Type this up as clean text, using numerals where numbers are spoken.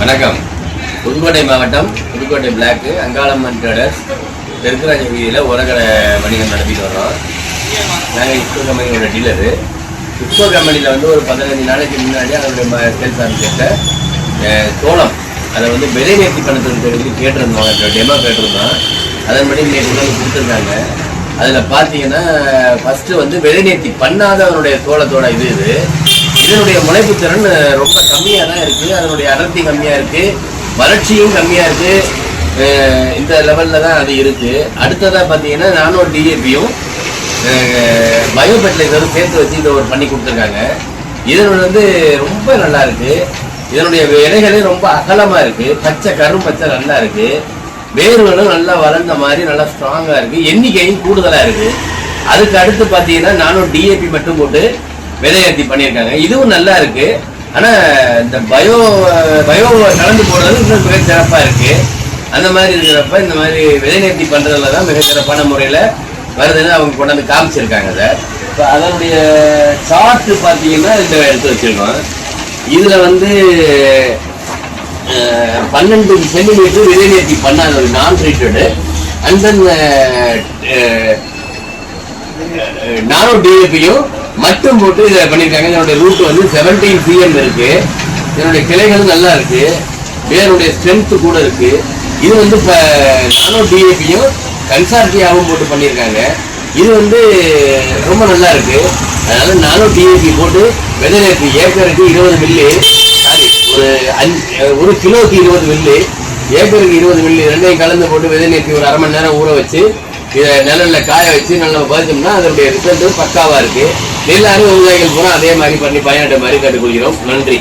வணக்கம். புதுக்கோட்டை மாவட்டம் Pudukkottai block Angalamman traders தெற்குராஜ வீதியில் உரக்கடை வணிகம் நடத்திட்டு வரோம். நாங்கள் இஸ்கோ கம்பெனியோட டீலரு. இஸ்கோ கம்பெனியில் ஒரு 15 நாளைக்கு முன்னாடி அதனுடைய சேல்ஸ் ஆஃபீஸர்கிட்ட சோளம் அதை விதை நேர்த்தி பண்ணதுன்னு சொல்லி கேட்டிருந்தோம், டெமோ கேட்டிருந்தோம். அதன்படி நேற்று கொடுத்துருக்காங்க. அதில் பார்த்தீங்கன்னா ஃபஸ்ட்டு விதை நேர்த்தி பண்ணாத அவனுடைய சோளத்தோட இதனுடைய முளைப்பு திறன் ரொம்ப கம்மியாக தான் இருக்குது. அதனுடைய அடர்த்தி கம்மியாக இருக்குது, வறட்சியும் கம்மியாக இருக்குது. இந்த லெவலில் தான் அது இருக்குது. அடுத்ததாக பார்த்தீங்கன்னா நானும் டிஏபியும் பயோ ஃபெர்டிலைசரும் சேர்த்து வச்சு இதை பண்ணி கொடுத்துருக்காங்க. இதனோட ரொம்ப நல்லா இருக்குது. இதனுடைய இலைகளே ரொம்ப அகலமாக இருக்குது, பச்சை பச்சை நல்லா இருக்குது. வேர்களும் நல்லா வளர்ந்த மாதிரி நல்லா ஸ்ட்ராங்காக இருக்குது, எண்ணிக்கையும் கூடுதலாக இருக்குது. அதுக்கு அடுத்து பார்த்தீங்கன்னா நானும் டிஏபி மட்டும் போட்டு விதை நேர்த்தி பண்ணியிருக்காங்க. இதுவும் நல்லா இருக்குது. ஆனால் இந்த பயோ கலந்து போடுறது இன்னும் மிக சிறப்பாக இருக்குது. அந்த மாதிரி இருக்கிறப்ப இந்த மாதிரி விதை நேர்த்தி பண்ணுறதுல தான் மிக சிறப்பான முறையில் வருதுன்னு அவங்க கொண்டாந்து காமிச்சிருக்காங்க சார். இப்போ அதனுடைய சார்ட்டு பார்த்தீங்கன்னா இந்த எடுத்து வச்சுருக்கோம். இதில் 12 சென்டிமீட்டர் விதை நேர்த்தி பண்ணாத ஒரு நான் ட்ரீட்டடு அண்ட் தென் நானோ டிஏபியும் மட்டும் போட்டு இதை பண்ணியிருக்காங்க. இதனுடைய ரூட் 17 cm இருக்கு. இதனுடைய கிளைகளும் நல்லா இருக்கு, வேருடைய ஸ்ட்ரென்த்து கூட இருக்கு. இது இப்போ நானோ டிஏபியும் கன்சார்டியாவும் போட்டு பண்ணியிருக்காங்க. இது ரொம்ப நல்லா இருக்கு. அதனால நானோ டிஏபி போட்டு விதை நேர்த்தி ஏக்கருக்கு 20 மில்லி, சாரி ஒரு கிலோக்கு 20 மில்லி, ஏக்கருக்கு 20 மில்லி ரெண்டையும் கலந்து போட்டு விதை நேர்த்தி ஒரு அரை மணி நேரம் ஊற வச்சு இதை நிழலில் காய வச்சு நல்லா பார்த்தோம்னா அதனுடைய ரிசல்ட்டு பக்காவாக இருக்குது. எல்லாரும் விவசாயிகள் பூரா அதே மாதிரி பண்ணி பயனிட்ட மாதிரி கேட்டுக்கொள்கிறோம். நன்றி.